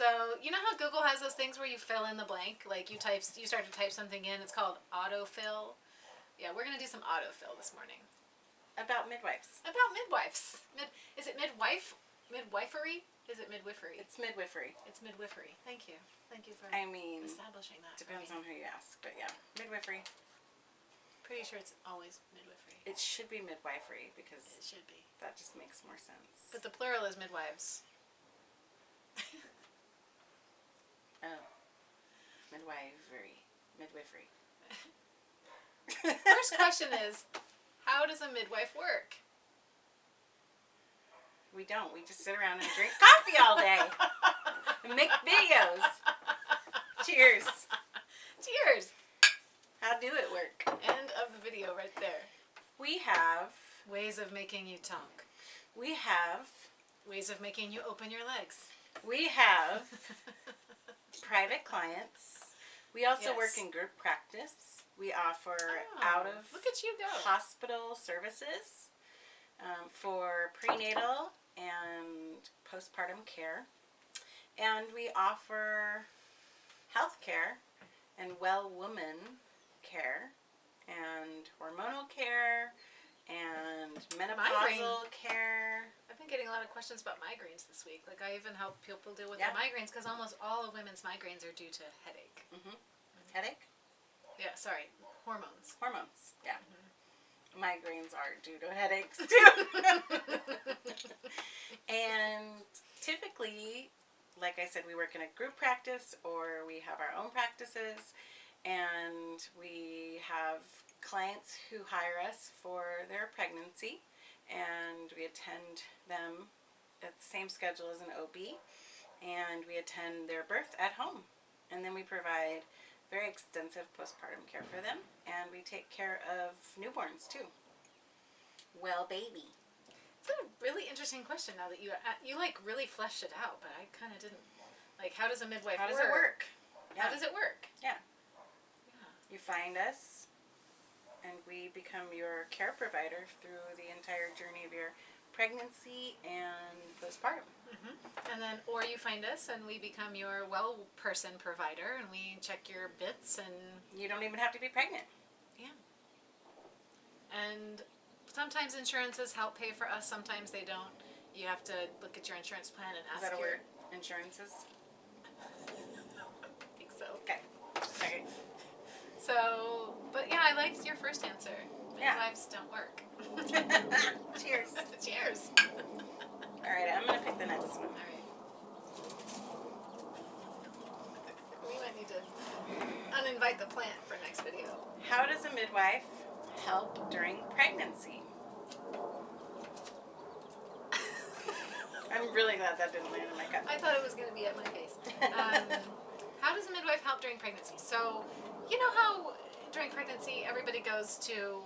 So, you know how Google has those things where you fill in the blank? Like you start to type something in. It's called autofill. Yeah, we're going to do some autofill this morning. About midwives. About midwives. Is it midwife? Midwifery? Is it midwifery? It's midwifery. It's midwifery. Thank you. Thank you for establishing that. Depends on who you ask, but yeah, midwifery. Pretty sure it's always midwifery. It should be midwifery because it should be. That just makes more sense. But the plural is midwives. Oh. Midwifery. Midwifery. First question is, how does a midwife work? We don't. We just sit around and drink coffee all day and make videos. Cheers. Cheers. How do it work? End of the video right there. We have ways of making you talk. We have ways of making you open your legs. We have private clients. We also work in group practice. We offer out of look at you go. hospital services for prenatal and postpartum care. And we offer health care and well woman care and hormonal care and menopausal care. I've been getting a lot of questions about migraines this week. Like I even help people deal with their migraines because almost all of women's migraines are due to headache. Mm-hmm. Headache? Yeah, sorry. Hormones. Hormones, yeah. Mm-hmm. Migraines are due to headaches too. And typically, like I said, we work in a group practice or we have our own practices, and we have clients who hire us for their pregnancy, and we attend them at the same schedule as an OB, and we attend their birth at home. And then we provide very extensive postpartum care for them, and we take care of newborns too. Well, baby. It's a really interesting question now that you like really fleshed it out, but I kind of didn't. Like, how does a midwife work? How does it work? How does it work? Yeah. You find us, and we become your care provider through the entire journey of your pregnancy and postpartum. Mm-hmm. And then, or you find us, and we become your well person provider, and we check your bits, and you don't even have to be pregnant. Yeah. And sometimes insurances help pay for us. Sometimes they don't. You have to look at your insurance plan and ask. Is that a word? Insurances? I think so. Okay. Okay. So, but yeah, I liked your first answer. Midwives don't work. Cheers. Cheers. All right, I'm going to pick the next one. All right. We might need to uninvite the plant for next video. How does a midwife help during pregnancy? I'm really glad that didn't land in my cup. I thought it was going to be at my face. How does a midwife help during pregnancy? So, you know how during pregnancy everybody goes to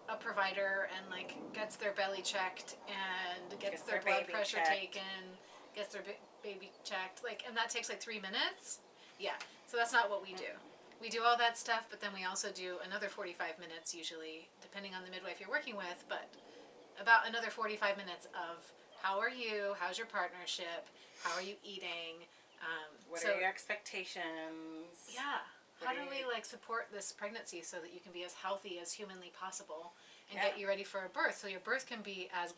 a provider and like gets their belly checked and gets their blood pressure taken, gets their baby checked, like, and that takes like 3 minutes? Yeah, so that's not what we do. We do all that stuff, but then we also do another 45 minutes usually, depending on the midwife you're working with, but about another 45 minutes of how are you, how's your partnership, how are you eating, what are your expectations? Yeah. How do we like support this pregnancy so that you can be as healthy as humanly possible and get you ready for a birth, so your birth can be as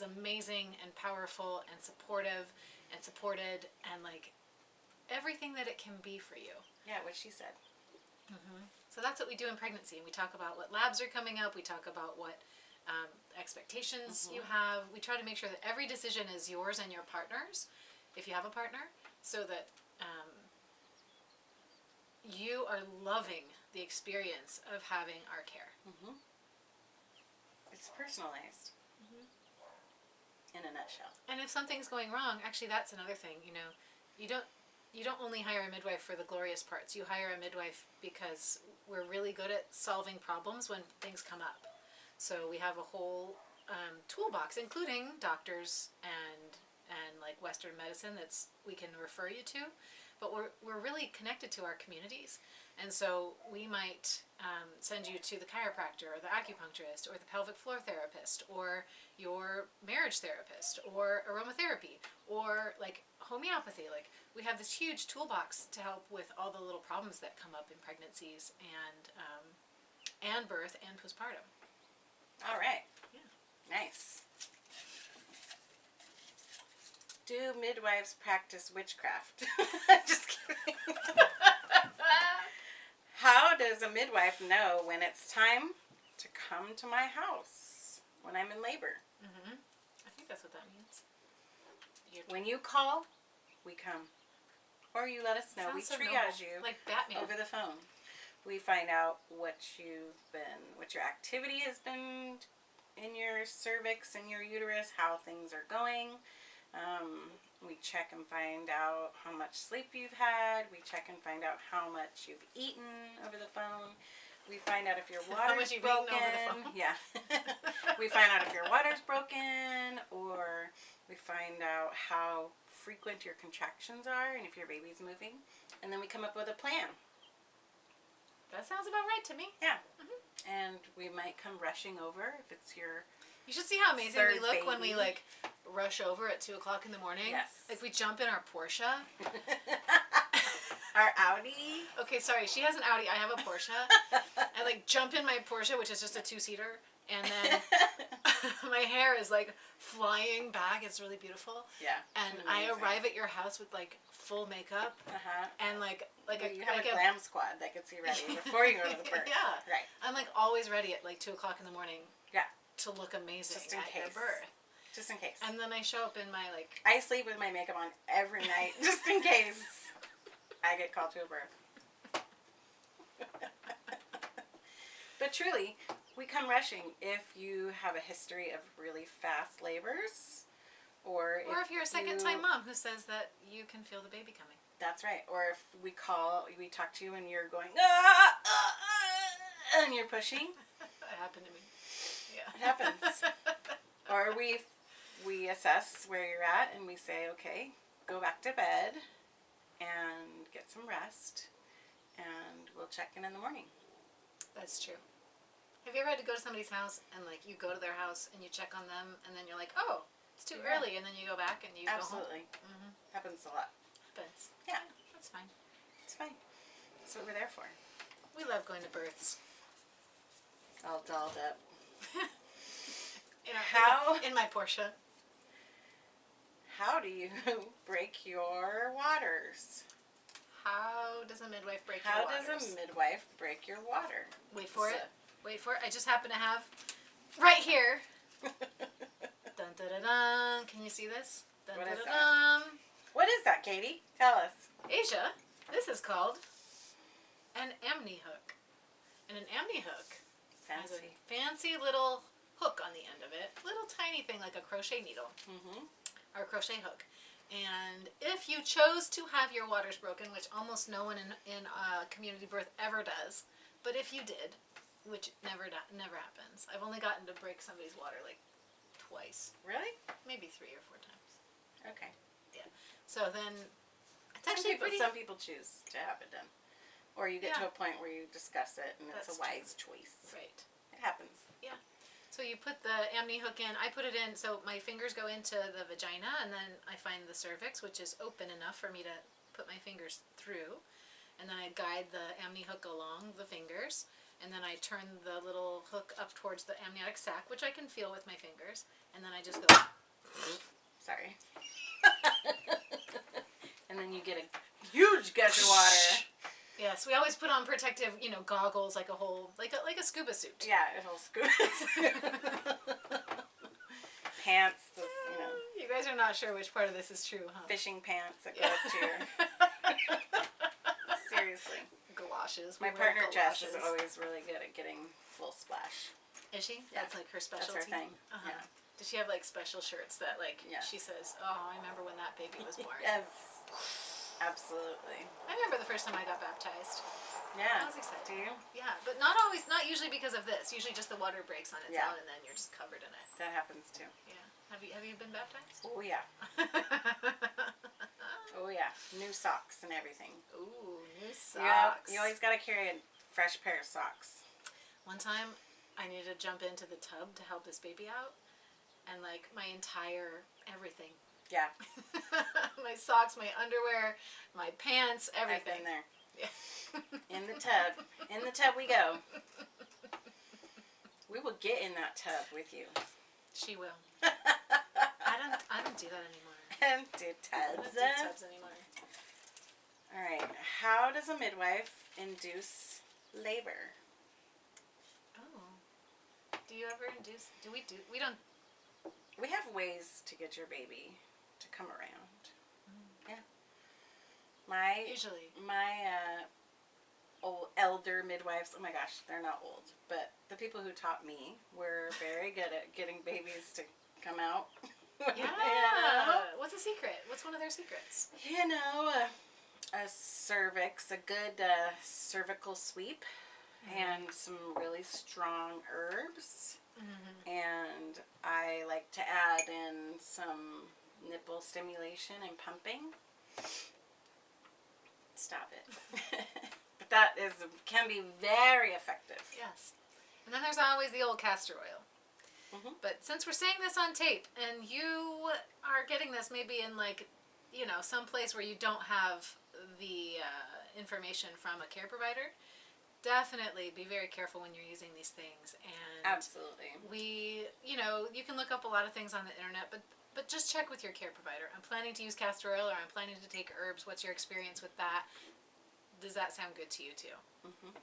amazing and powerful and supportive and supported and like everything that it can be for you. Yeah, what she said. Mm-hmm. So that's what we do in pregnancy, and we talk about what labs are coming up. We talk about what expectations you have. We try to make sure that every decision is yours and your partner's, if you have a partner, so that you are loving the experience of having our care. Mm-hmm. It's personalized. Mm-hmm. In a nutshell. And if something's going wrong, actually that's another thing, you know, you don't only hire a midwife for the glorious parts. You hire a midwife because we're really good at solving problems when things come up. So we have a whole toolbox, including doctors and like Western medicine that's we can refer you to. But we're really connected to our communities. And so we might send you to the chiropractor or the acupuncturist or the pelvic floor therapist or your marriage therapist or aromatherapy or like homeopathy. Like, we have this huge toolbox to help with all the little problems that come up in pregnancies and birth and postpartum. All right. Yeah. Nice. Do midwives practice witchcraft? Just kidding. How does a midwife know when it's time to come to my house when I'm in labor? Mm-hmm. I think that's what that means. When you call, we come. Or you let us know. We Sounds so triage noble. you Like Batman. over the phone. We find out what your activity has been in your cervix and your uterus, how things are going. We check and find out how much sleep you've had. We check and find out how much you've eaten over the phone. We find out if your water's broken. Over the phone? Yeah. We find out if your water's broken, or we find out how frequent your contractions are and if your baby's moving. And then we come up with a plan. That sounds about right to me. Yeah. Mm-hmm. And we might come rushing over if it's your... You should see how amazing we third look when we baby. rush over at 2 o'clock in the morning. Yes. Like, we jump in our Porsche. Our Audi. Okay, sorry, she has an Audi. I have a Porsche. I jump in my Porsche, which is just a 2-seater, and then my hair is flying back. It's really beautiful. Yeah. And amazing. I arrive at your house with full makeup and you have a glam squad that gets you ready before you go to the birth. Yeah. Right. I'm always ready at 2 o'clock in the morning. Yeah. To look amazing Just in at your case. birth. Just in case. And then I show up in my I sleep with my makeup on every night just in case I get called to a birth. But truly, we come rushing if you have a history of really fast labors, or if you're a second-time mom who says that you can feel the baby coming. That's right. Or if we talk to you and you're going, and you're pushing. That happened to me. Yeah. It happens. Or we assess where you're at and we say, okay, go back to bed and get some rest, and we'll check in the morning. That's true. Have you ever had to go to somebody's house and you go to their house and you check on them and then you're like, oh, it's too early, and then you go back and you Absolutely. go home? Mm-hmm. Happens a lot. Happens. Yeah. That's fine. It's fine. That's what we're there for. We love going to births. All dolled up. In my Porsche. How do you break your waters? How does a midwife break How your waters? does a midwife break your water? Wait for it. Wait for it. I just happen to have right here. Dun dun dun dun. Can you see this? Dun, What dun, is dun, that? dun. What is that, Katie? Tell us. Asia, this is called an amni hook. And an amni hook has a fancy little hook on the end of it. Little tiny thing like a crochet needle. Mm-hmm. Or a crochet hook. And if you chose to have your waters broken, which almost no one in community birth ever does, but if you did, which never happens. I've only gotten to break somebody's water twice. Really? Maybe 3 or 4 times. Okay. Yeah. So then it's actually Some people choose to have it done. Or you get to a point where you discuss it and it's a wise choice. Right. It happens. Yeah. So you put the amni hook in. I put it in, so my fingers go into the vagina, and then I find the cervix, which is open enough for me to put my fingers through. And then I guide the amni hook along the fingers, and then I turn the little hook up towards the amniotic sac, which I can feel with my fingers, and then I just go... Sorry. And then you get a huge gush of water. Yes, we always put on protective, goggles, like a scuba suit. Yeah, it'll scoop. Pants, You guys are not sure which part of this is true, huh? fishing pants that go up to your... Seriously. Galoshes. My partner Jess is always really good at getting full splash. Is she? Yeah. That's her specialty? That's her thing. Uh-huh. Yeah. Does she have special shirts that Yes. she says, oh, I remember when that baby was born? Yes. Absolutely. I remember the first time I got baptized. Yeah. I was excited. Do you? Yeah, but not usually because of this. Usually just the water breaks on its own and then you're just covered in it. That happens too. Yeah. Have you been baptized? Oh yeah. Oh yeah. New socks and everything. Ooh, new Yeah. socks. You always got to carry a fresh pair of socks. One time I needed to jump into the tub to help this baby out, and my entire everything Yeah. My socks, my underwear, my pants, I've everything. been there. Yeah. In the tub. In the tub we go. We will get in that tub with you. She will. I don't do that anymore. And do I tubs. don't do tubs anymore. All right. How does a midwife induce labor? Oh. Do you ever induce? We don't. We have ways to get your baby to come around. Yeah. My Usually. old elder midwives, oh my gosh, they're not old, but the people who taught me were very good at getting babies to come out. Yeah. You know? What's the secret? What's one of their secrets? You know, a cervix, a good cervical sweep, and some really strong herbs. Mm-hmm. And I like to add in some nipple stimulation and pumping. Stop it. But that can be very effective. Yes. And then there's always the old castor oil. Mm-hmm. But since we're saying this on tape, and you are getting this maybe in some place where you don't have the information from a care provider, definitely be very careful when you're using these things. And Absolutely. you can look up a lot of things on the internet, but just check with your care provider. I'm planning to use castor oil, or I'm planning to take herbs. What's your experience with that? Does that sound good to you too? Mm-hmm.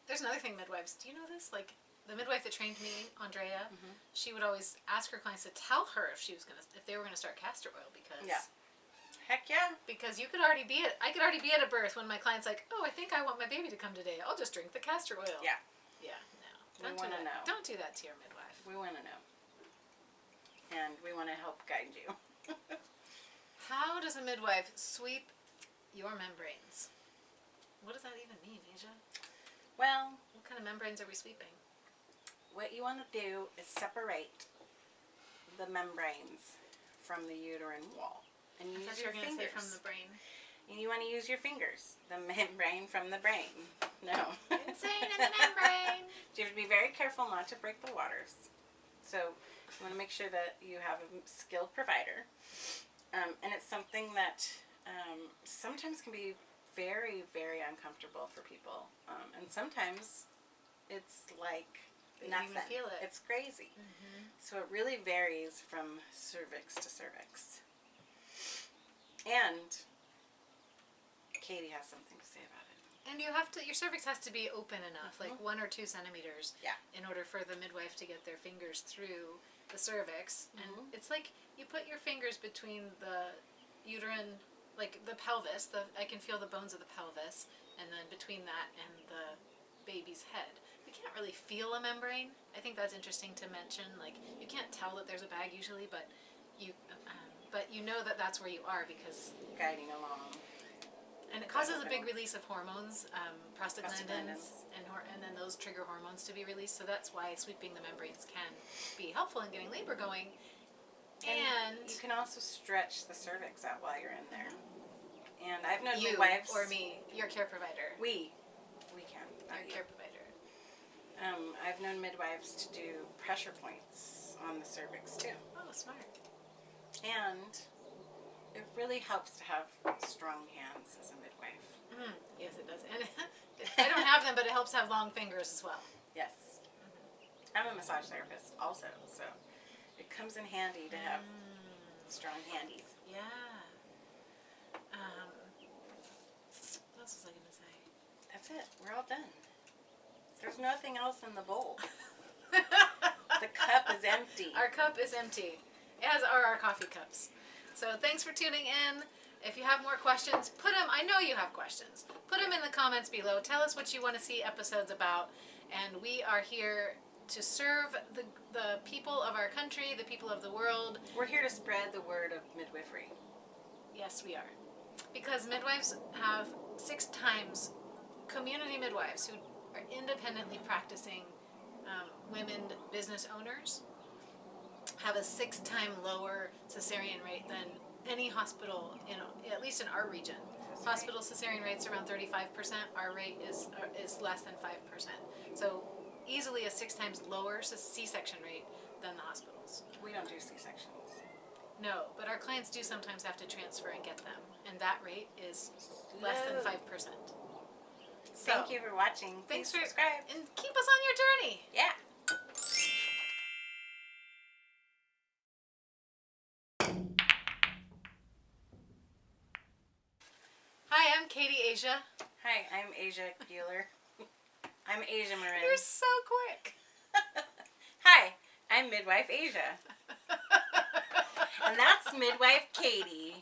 There's another thing, midwives. Do you know this? Like the midwife that trained me, Andrea, Mm-hmm. she would always ask her clients to tell her if they were gonna start castor oil because Yeah. Heck yeah. because I could already be at a birth when my client's like, oh, I think I want my baby to come today. I'll just drink the castor oil. Yeah. Yeah. No. We want to know. Don't do that to your midwife. We want to know. And we want to help guide you. How does a midwife sweep your membranes? What does that even mean, Asia? Well, What kind of membranes are we sweeping? what you want to do is separate the membranes from the uterine wall. And I use thought you your were going to say fingers. from the brain. And you want to use your fingers. The membrane from the brain. No. Insane in the membrane. You have to be very careful not to break the waters. So you want to make sure that you have a skilled provider. And it's something that sometimes can be very, very uncomfortable for people. And sometimes it's like They nothing. even feel it. It's crazy. Mm-hmm. So it really varies from cervix to cervix. And Katie has something to say about it. And your cervix has to be open enough, like 1 or 2 centimeters, Yeah. in order for the midwife to get their fingers through the cervix. And it's like you put your fingers between the uterine, like the pelvis. I can feel the bones of the pelvis, and then between that and the baby's head. We can't really feel a membrane. I think that's interesting to mention. Like you can't tell that there's a bag usually, but you know that that's where you are because. Guiding along. And it causes a big release of hormones, prostaglandins, and then those trigger hormones to be released. So that's why sweeping the membranes can be helpful in getting labor going. And you can also stretch the cervix out while you're in there. And I've known you midwives. or me, your care provider. We can. Your Not you. care provider. I've known midwives to do pressure points on the cervix too. Oh, smart. And it really helps to have strong hands as a midwife. Mm, yes, it does. And I don't have them, but it helps to have long fingers as well. Yes. I'm a massage therapist also, so it comes in handy to have strong handies. Yeah. What else was I going to say? That's it. We're all done. There's nothing else in the bowl. The cup is empty. Our cup is empty, as are our coffee cups. So thanks for tuning in. If you have more questions, I know you have questions. Put them in the comments below. Tell us what you want to see episodes about. And we are here to serve the people of our country, the people of the world. We're here to spread the word of midwifery. Yes, we are. Because midwives have 6 times, community midwives who are independently practicing women business owners have a 6-time lower cesarean rate than any hospital, at least in our region. That's Hospital cesarean rate's around 35%. Our rate is less than 5%. So easily a 6 times lower C-section rate than the hospitals. We don't do C-sections. No, but our clients do sometimes have to transfer and get them, and that rate is less than 5%. So, Thank you for watching. Thanks Please for subscribe. and keep us on your journey. Yeah. Hi, I'm Katie Asia. Hi, I'm Asia Bueller. I'm Asia Marin. You're so quick. Hi, I'm Midwife Asia. And that's Midwife Katie.